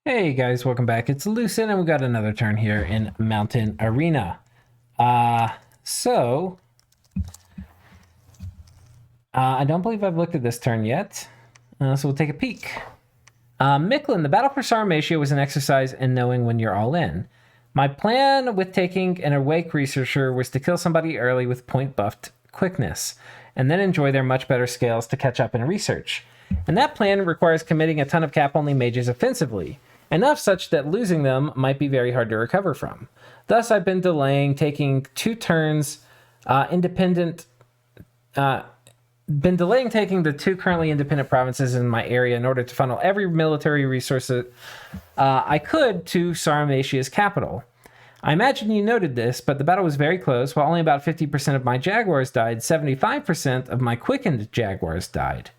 Hey guys, welcome back. It's Lucid, and we got another turn here in Mountain Arena. So I don't believe I've looked at this turn yet, so we'll take a peek. Mictlan, the battle for Sarmatia was an exercise in knowing when you're all in. My plan with taking an awake researcher was to kill somebody early with point buffed quickness, and then enjoy their much better scales to catch up in research. And that plan requires committing a ton of cap-only mages offensively, enough such that losing them might be very hard to recover from. Thus, I've been delaying taking 2 turns been delaying taking the 2 currently independent provinces in my area in order to funnel every military resource I could to Sarmatia's capital. I imagine you noted this, but the battle was very close. While only about 50% of my jaguars died, 75% of my quickened jaguars died.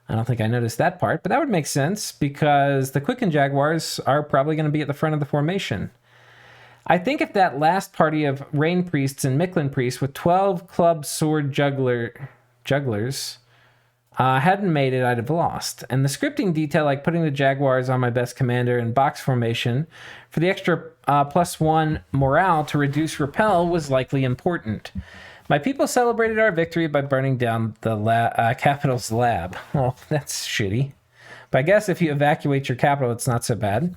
I don't think I noticed that part, but that would make sense because the quickened jaguars are probably going to be at the front of the formation. I think if that last party of rain priests and Mictlan priests with 12 club sword jugglers hadn't made it, I'd have lost. And the scripting detail, like putting the jaguars on my best commander in box formation for the extra +1 morale to reduce repel, was likely important. My people celebrated our victory by burning down the capital's lab. Well, that's shitty. But I guess if you evacuate your capital, it's not so bad.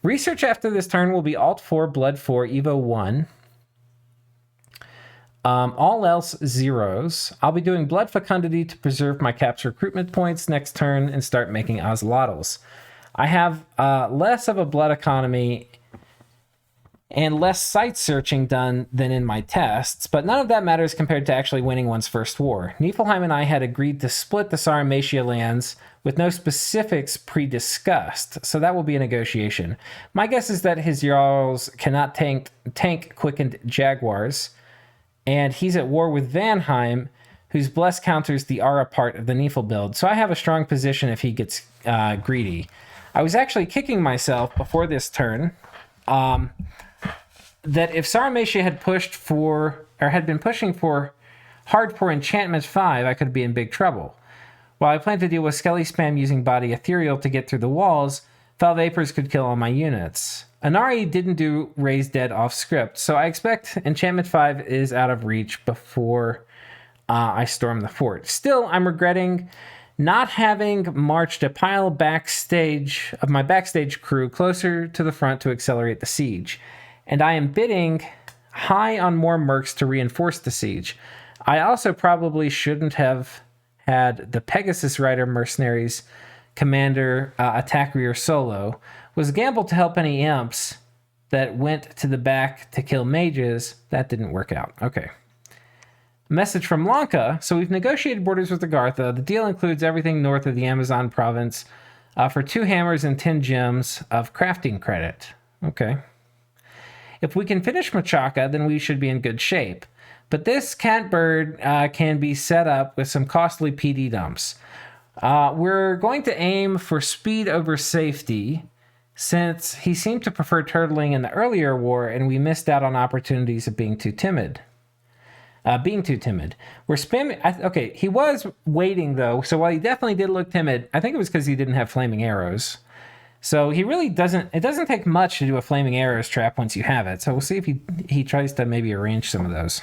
Research after this turn will be Alt 4, Blood 4, Evo 1. All else zeros. I'll be doing Blood Fecundity to preserve my cap's recruitment points next turn and start making Ocelotls. I have less of a blood economy and less site searching done than in my tests, but none of that matters compared to actually winning one's first war. Niflheim and I had agreed to split the Sarmatia lands with no specifics pre-discussed, so that will be a negotiation. My guess is that his Jarls cannot tank quickened jaguars, and he's at war with Vanheim, whose bless counters the Ara part of the Nifl build, so I have a strong position if he gets greedy. I was actually kicking myself before this turn, that if Sarmatia had been pushing for hard for Enchantment 5, I could be in big trouble. While I plan to deal with Skelly spam using Body Ethereal to get through the walls, Foul Vapors could kill all my units. Anari didn't do Raise Dead off script, so I expect Enchantment 5 is out of reach before I storm the fort. Still, I'm regretting not having marched a pile backstage of my backstage crew closer to the front to accelerate the siege. And I am bidding high on more mercs to reinforce the siege. I also probably shouldn't have had the Pegasus Rider mercenaries commander attack rear solo. Was a gamble to help any imps that went to the back to kill mages. That didn't work out. Okay. Message from Lanka. So we've negotiated borders with Agartha. The deal includes everything north of the Amazon province for 2 hammers and 10 gems of crafting credit. Okay. If we can finish Machaka, then we should be in good shape. But this catbird can be set up with some costly PD dumps. We're going to aim for speed over safety, since he seemed to prefer turtling in the earlier war, and we missed out on opportunities of being too timid. We're spamming... Okay, he was waiting, though, so while he definitely did look timid, I think it was because he didn't have flaming arrows. So he really doesn't... It doesn't take much to do a flaming arrows trap once you have it. So we'll see if he tries to maybe arrange some of those.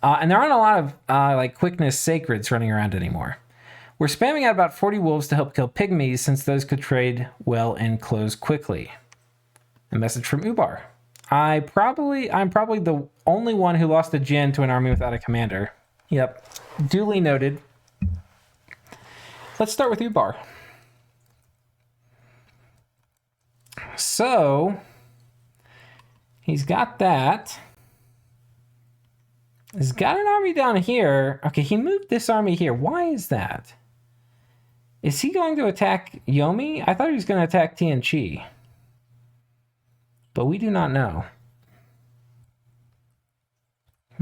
And there aren't a lot of quickness sacreds running around anymore. We're spamming out about 40 wolves to help kill pygmies, since those could trade well and close quickly. A message from Ubar. I'm probably the only one who lost a Jinn to an army without a commander. Yep. Duly noted. Let's start with Ubar. So, he's got that. He's got an army down here. Okay, he moved this army here. Why is that? Is he going to attack Yomi? I thought he was going to attack TNT. But we do not know.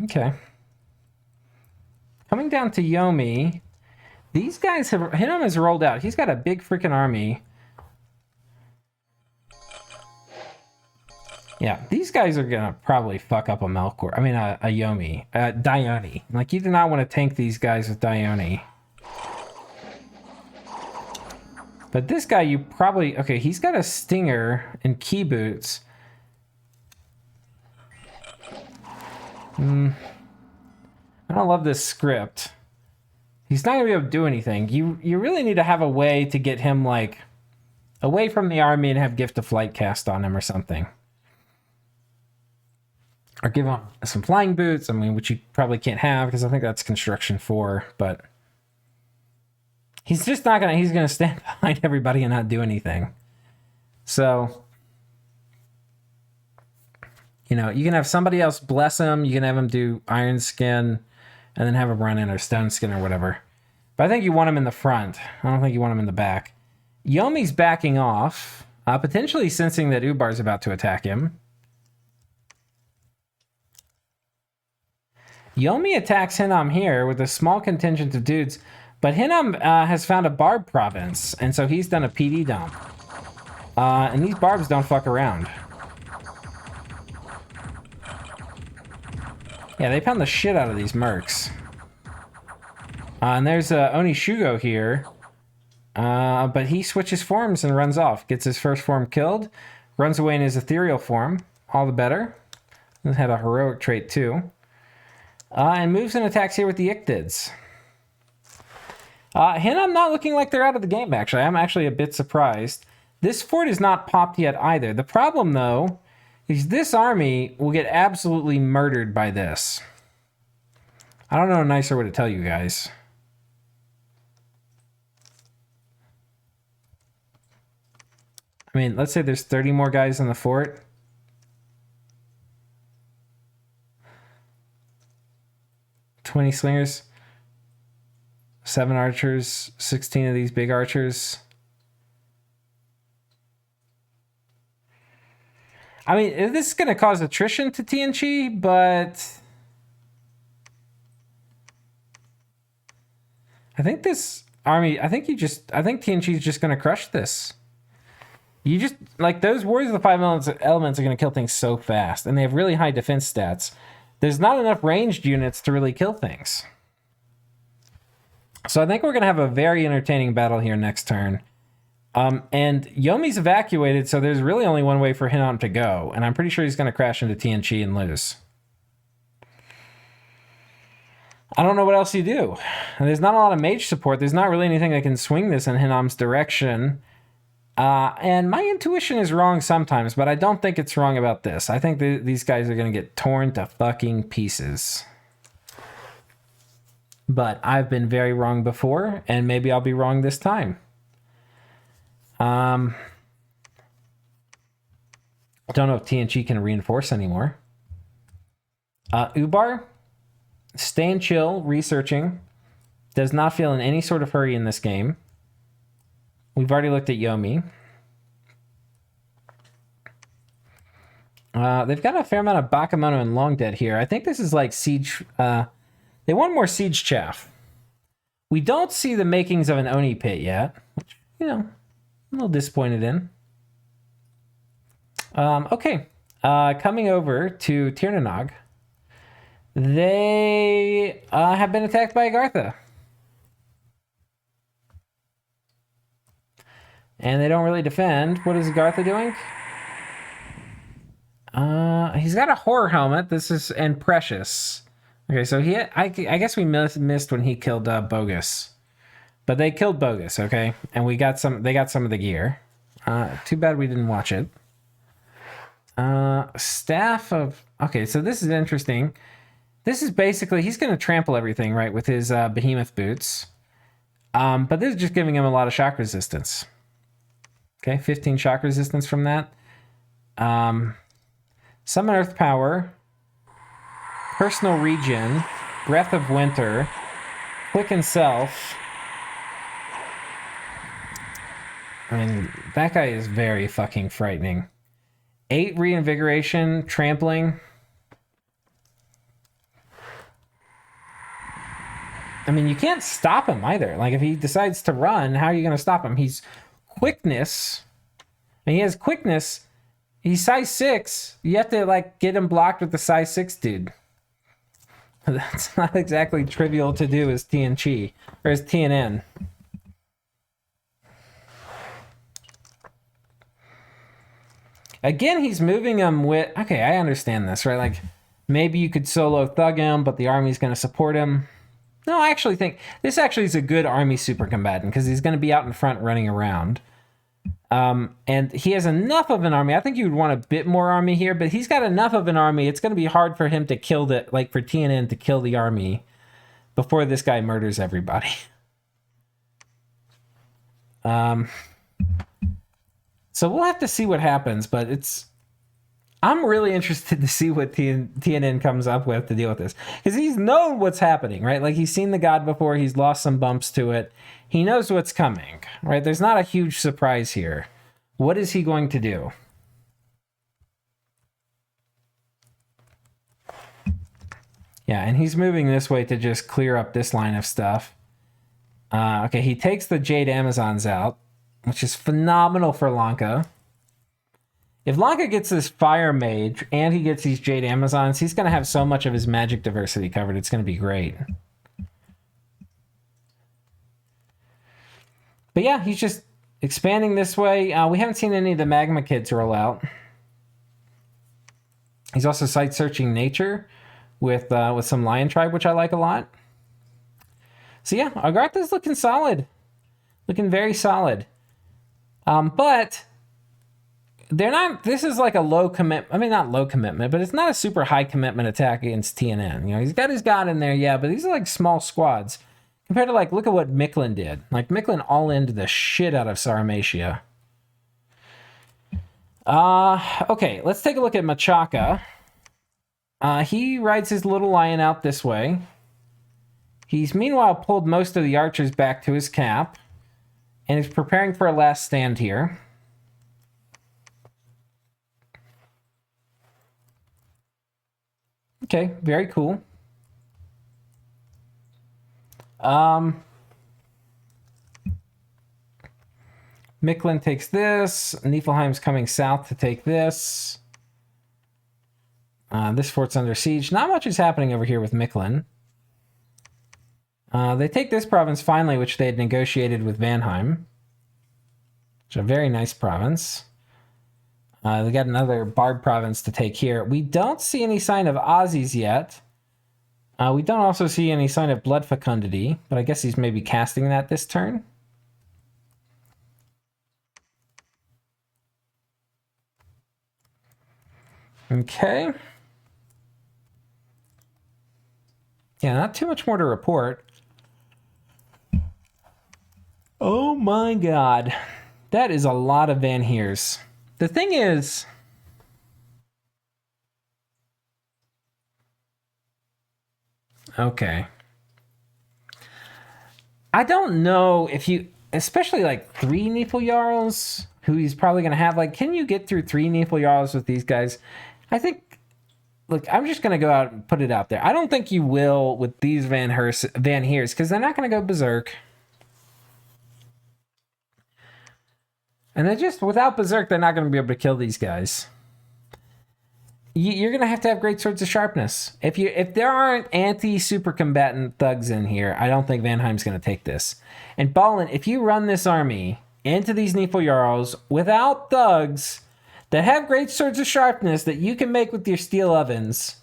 Okay. Coming down to Yomi, these guys have... Him has rolled out. He's got a big freaking army. Yeah, these guys are going to probably fuck up a Melkor. I mean, a Yomi. Dione. Like, you do not want to tank these guys with Dione. But this guy, you probably... Okay, he's got a stinger and key boots. I don't love this script. He's not going to be able to do anything. You really need to have a way to get him, like, away from the army and have Gift of Flight cast on him or something. Or give him some flying boots, I mean, which you probably can't have because I think that's construction 4, but he's just not going to, he's going to stand behind everybody and not do anything. So, you know, you can have somebody else bless him, you can have him do Iron Skin, and then have him run in, or Stone Skin, or whatever. But I think you want him in the front. I don't think you want him in the back. Yomi's backing off, potentially sensing that Ubar's about to attack him. Yomi attacks Hinam here with a small contingent of dudes, but Hinam has found a barb province, and so he's done a PD dump. And these barbs don't fuck around. Yeah, they pound the shit out of these mercs. And there's Onishugo here. But he switches forms and runs off. Gets his first form killed. Runs away in his ethereal form. All the better. He had a heroic trait too. And moves and attacks here with the Ichthyids. Hinam not looking like they're out of the game, actually. I'm actually a bit surprised. This fort is not popped yet either. The problem, though, is this army will get absolutely murdered by this. I don't know a nicer way to tell you guys. I mean, let's say there's 30 more guys in the fort. $20 slingers. 7 archers. 16 of these big archers. I mean, this is going to cause attrition to TNG, but I think this army, I think TNG is just going to crush this. You just, like, those Warriors of the 5 elements are going to kill things so fast, and they have really high defense stats. There's not enough ranged units to really kill things. So I think we're going to have a very entertaining battle here next turn. And Yomi's evacuated, so there's really only one way for Hinam to go. And I'm pretty sure he's going to crash into TNG and lose. I don't know what else you do. And there's not a lot of mage support. There's not really anything that can swing this in Hinam's direction. And my intuition is wrong sometimes, but I don't think it's wrong about this. I think these guys are going to get torn to fucking pieces. But I've been very wrong before, and maybe I'll be wrong this time. I don't know if TNG can reinforce anymore. Ubar, staying chill, researching. Does not feel in any sort of hurry in this game. We've already looked at Yomi. They've got a fair amount of Bakemono and Long Dead here. I think this is like siege. They want more siege chaff. We don't see the makings of an Oni pit yet, which, you know, I'm a little disappointed in. Okay. Coming over to Tirnanog. They have been attacked by Agartha. And they don't really defend. What is Gartha doing? He's got a horror helmet. This is and Precious. Okay, so I guess we missed when he killed Bogus, but they killed Bogus. Okay, and they got some of the gear. Too bad we didn't watch it. Staff of okay, so this is interesting. This is basically he's going to trample everything right with his behemoth boots, but this is just giving him a lot of shock resistance. Okay, 15 shock resistance from that. Summon Earth Power. Personal Regen. Breath of Winter. Quicken Self. I mean, that guy is very fucking frightening. 8 Reinvigoration. Trampling. I mean, you can't stop him either. Like, if he decides to run, how are you going to stop him? He's quickness. And he has quickness. He's size 6. You have to, like, get him blocked with the size 6 dude. That's not exactly trivial to do as TNG. Or as TNN. Again, he's moving him with... Okay, I understand this, right? Like, maybe you could solo thug him, but the army's going to support him. No, I actually think this actually is a good army super combatant because he's going to be out in front running around. And he has enough of an army. I think you would want a bit more army here, but he's got enough of an army. It's going to be hard for him to kill the... Like, for TNN to kill the army before this guy murders everybody. So we'll have to see what happens, but I'm really interested to see what TNN comes up with to deal with this. Because he's known what's happening, right? Like, he's seen the god before, he's lost some bumps to it. He knows what's coming, right? There's not a huge surprise here. What is he going to do? Yeah, and he's moving this way to just clear up this line of stuff. Okay, he takes the Jade Amazons out, which is phenomenal for Lanka. If Lanka gets this Fire Mage and he gets these Jade Amazons, he's going to have so much of his magic diversity covered. It's going to be great. But yeah, he's just expanding this way. We haven't seen any of the Magma Kids roll out. He's also site-searching nature with some Lion Tribe, which I like a lot. So yeah, Agartha's looking solid. Looking very solid. But they're not... This is like a low commit... I mean, not low commitment, but it's not a super high commitment attack against TNN. You know, he's got his god in there, yeah, but these are like small squads. Compared to, like, look at what Mictlan did. Like, Mictlan all-into the shit out of Sarmatia. Okay, let's take a look at Machaka. He rides his little lion out this way. He's meanwhile pulled most of the archers back to his cap. And he's preparing for a last stand here. Okay, very cool. Mictlan takes this. Niflheim's coming south to take this. This fort's under siege. Not much is happening over here with Mictlan. They take this province finally, which they had negotiated with Vanheim. Which is a very nice province. They got another Bard province to take here. We don't see any sign of Aussies yet. We don't also see any sign of blood fecundity, but I guess he's maybe casting that this turn. Okay. Yeah, not too much more to report. Oh my god. That is a lot of Van Heers. The thing is... Okay. I don't know if you... Especially like 3 Nifl Jarls, who he's probably going to have. Like, can you get through 3 Nifl Jarls with these guys? I think... Look, I'm just going to go out and put it out there. I don't think you will with these Van Heers, because they're not going to go berserk. And they just, without berserk, they're not going to be able to kill these guys. You're going to have great swords of sharpness. If there aren't anti-super combatant thugs in here, I don't think Vanheim's going to take this. And Ballin, if you run this army into these Nifl Jarls without thugs that have great swords of sharpness that you can make with your steel ovens,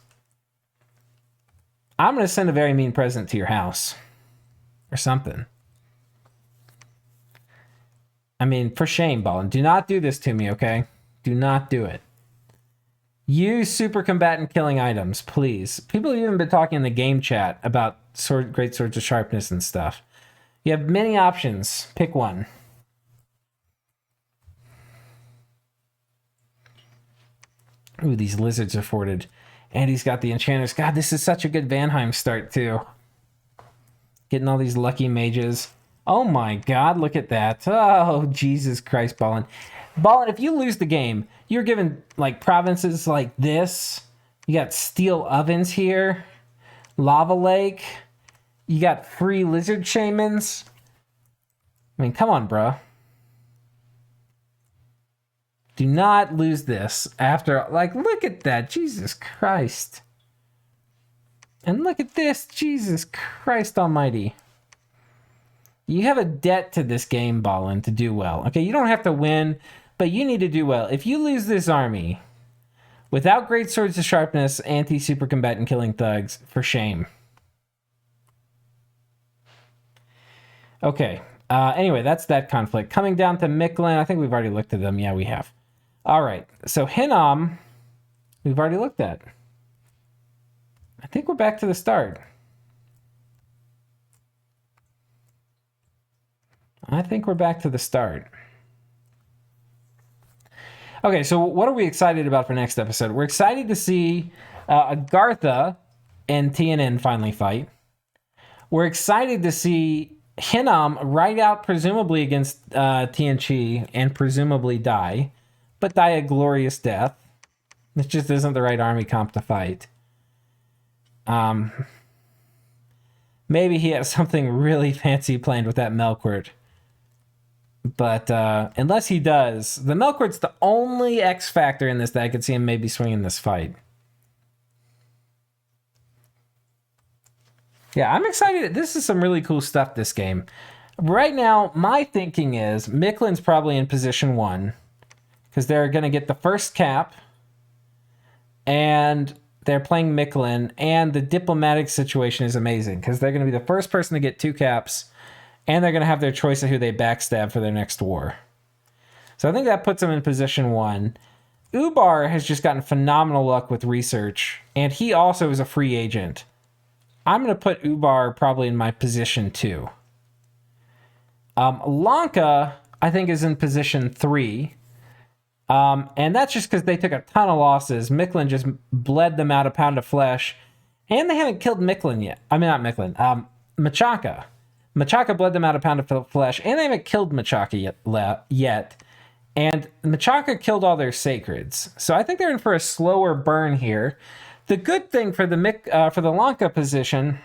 I'm going to send a very mean present to your house. Or something. I mean, for shame, Ballin. Do not do this to me, okay? Do not do it. Use super combatant killing items, please. People have even been talking in the game chat about great swords of sharpness and stuff. You have many options. Pick one. Ooh, these lizards are forted. And he's got the enchanters. God, this is such a good Vanheim start, too. Getting all these lucky mages. Oh my god, look at that. Oh, Jesus Christ, Ballin. Ballin, if you lose the game, you're given, like, provinces like this. You got steel ovens here. Lava Lake. You got free lizard shamans. I mean, come on, bro. Do not lose this after, like, look at that. Jesus Christ. And look at this. Jesus Christ almighty. You have a debt to this game, Ballin, to do well. Okay, you don't have to win, but you need to do well. If you lose this army without great swords of sharpness, anti-super combatant killing thugs, for shame. Okay. Anyway, that's that conflict. Coming down to Mictlan. I think we've already looked at them. Yeah, we have. All right. So Hinnom, we've already looked at. I think we're back to the start. Okay, so what are we excited about for next episode? We're excited to see Gartha and TNN finally fight. We're excited to see Hinnom ride out presumably against TNT and presumably die, but die a glorious death. This just isn't the right army comp to fight. Maybe he has something really fancy planned with that Melkort. But unless he does, the Melkort's the only X factor in this that I could see him maybe swinging this fight. Yeah, I'm excited. This is some really cool stuff, this game. Right now, my thinking is Mictlan's probably in position 1 because they're going to get the first cap and they're playing Mictlan, and the diplomatic situation is amazing because they're going to be the first person to get 2 caps, and they're going to have their choice of who they backstab for their next war. So I think that puts them in position 1. Ubar has just gotten phenomenal luck with research, and he also is a free agent. I'm going to put Ubar probably in my position 2. Lanka, I think, is in position 3. And that's just because they took a ton of losses. Mictlan just bled them out a pound of flesh. And they haven't killed Mictlan yet. I mean, not Mictlan. Machaka. Machaka bled them out a pound of flesh. And they haven't killed Machaka yet. And Machaka killed all their sacreds. So I think they're in for a slower burn here. The good thing for the Lanka position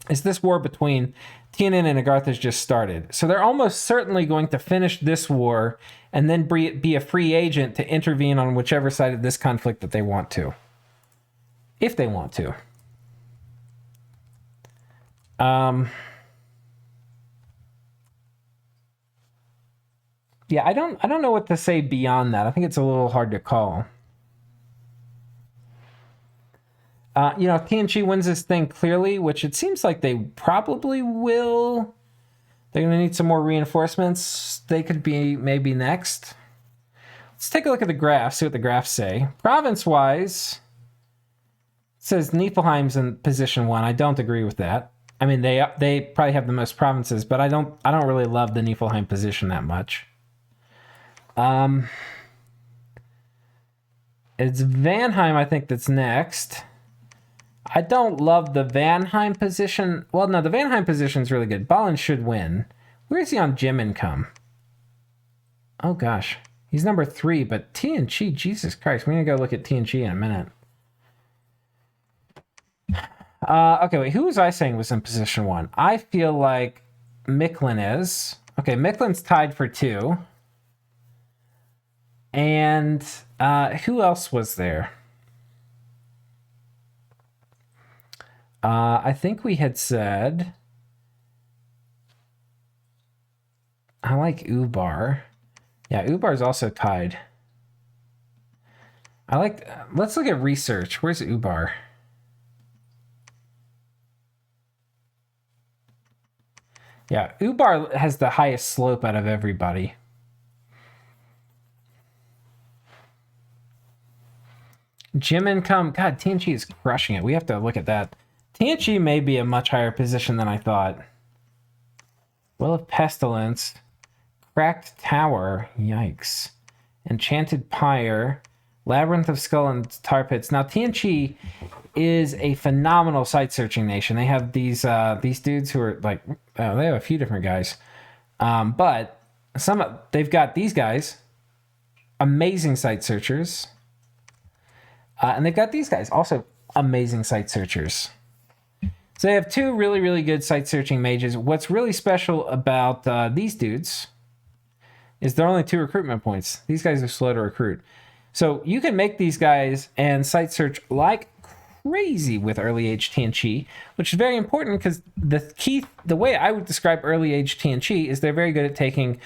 is this war between TNN and Agartha has just started. So they're almost certainly going to finish this war and then be a free agent to intervene on whichever side of this conflict that they want to. If they want to. Yeah, I don't know what to say beyond that. I think it's a little hard to call. If TNT wins this thing clearly, which it seems like they probably will, they're going to need some more reinforcements. They could be maybe next. Let's take a look at the graph, see what the graphs say. Province-wise, it says Niflheim's in position 1. I don't agree with that. I mean, they probably have the most provinces, but I don't really love the Niflheim position that much. It's Vanheim, I think, that's next. I don't love the Vanheim position. Well, no, the Vanheim position is really good. Balin should win. Where is he on gym income? Oh, gosh. He's number 3, but TNT, Jesus Christ. We're going to go look at TNT in a minute. Okay, wait. Who was I saying was in position 1? I feel like Mictlan is. Okay, Mictlan's tied for 2. And who else was there? I think we had said, I like Ubar. Yeah, Ubar's also tied. Let's look at research. Where's Ubar? Yeah, Ubar has the highest slope out of everybody. Gym income. God, TNG is crushing it. We have to look at that. TNG may be a much higher position than I thought. Well of Pestilence. Cracked Tower. Yikes. Enchanted Pyre. Labyrinth of Skull and Tar Pits. Now, TNG is a phenomenal site-searching nation. They have these dudes who are like... they have a few different guys. But they've got these guys. Amazing site searchers. And they've got these guys. Also amazing site searchers. So they have 2 really, really good site-searching mages. What's really special about these dudes is they're only 2 recruitment points. These guys are slow to recruit. So you can make these guys and site-search like crazy with early-age TNG, which is very important because the way I would describe early-age TNG is they're very good at taking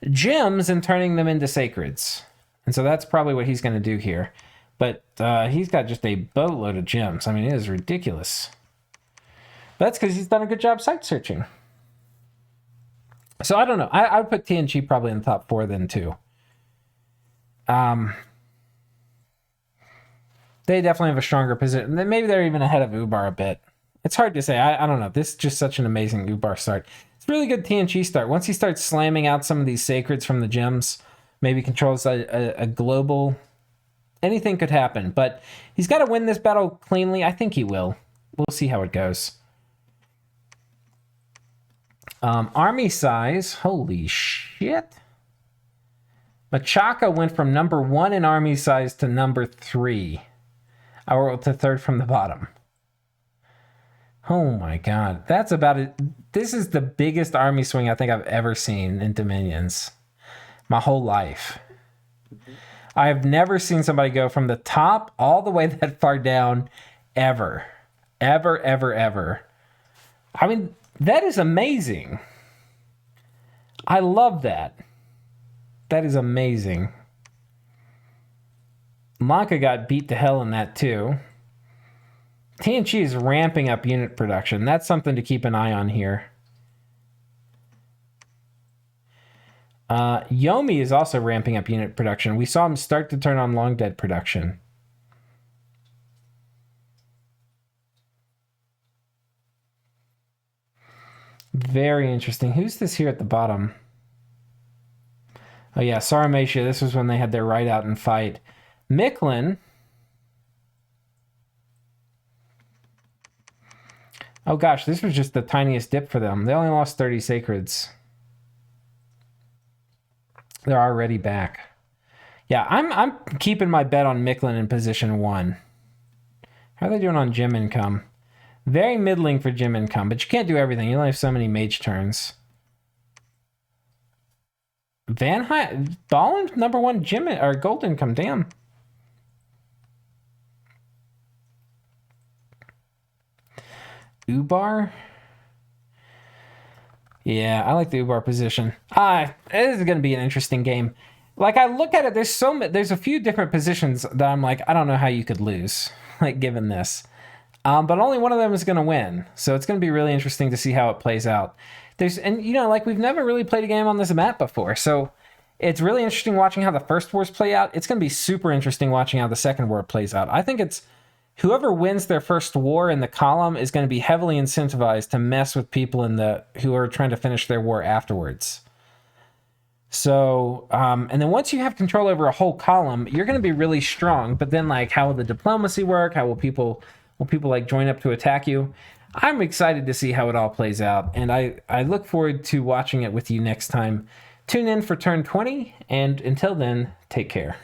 gems and turning them into sacreds. And so that's probably what he's going to do here. But he's got just a boatload of gems. I mean, it is ridiculous. That's because he's done a good job site searching. So I don't know. I would put TNG probably in the top 4 then too. They definitely have a stronger position. Maybe they're even ahead of Ubar a bit. It's hard to say. I don't know. This is just such an amazing Ubar start. It's a really good TNG start. Once he starts slamming out some of these sacreds from the gems, maybe controls a global... Anything could happen. But he's got to win this battle cleanly. I think he will. We'll see how it goes. Army size. Holy shit. Machaka went from number 1 in army size to number 3. Or to 3rd from the bottom. Oh my god. That's about it. This is the biggest army swing I think I've ever seen in Dominions. My whole life. I have never seen somebody go from the top all the way that far down ever. Ever, ever, ever. I mean, that is amazing. I love that. That is amazing. Lanka got beat to hell in that too. TNG is ramping up unit production. That's something to keep an eye on here. Yomi is also ramping up unit production. We saw him start to turn on Long Dead production. Very interesting. Who's this here at the bottom? Oh yeah, Sarmatia. This was when they had their ride out and fight. Mictlan. Oh gosh, this was just the tiniest dip for them. They only lost 30 sacreds. They're already back. Yeah, I'm keeping my bet on Mictlan in position 1. How are they doing on gem income? Very middling for gem income, but you can't do everything. You only have so many mage turns. Ballin, number 1 gem or gold income. Damn. Ubar. Yeah, I like the Ubar position. This is going to be an interesting game. Like, I look at it, there's a few different positions that I'm like, I don't know how you could lose, like, given this. But only one of them is going to win. So it's going to be really interesting to see how it plays out. And you know, like, we've never really played a game on this map before. So it's really interesting watching how the first wars play out. It's going to be super interesting watching how the second war plays out. I think it's whoever wins their first war in the column is going to be heavily incentivized to mess with people who are trying to finish their war afterwards. So, and then once you have control over a whole column, you're going to be really strong. But then, like, how will the diplomacy work? How will people like join up to attack you? I'm excited to see how it all plays out, and I look forward to watching it with you next time. Tune in for turn 20, and until then, take care.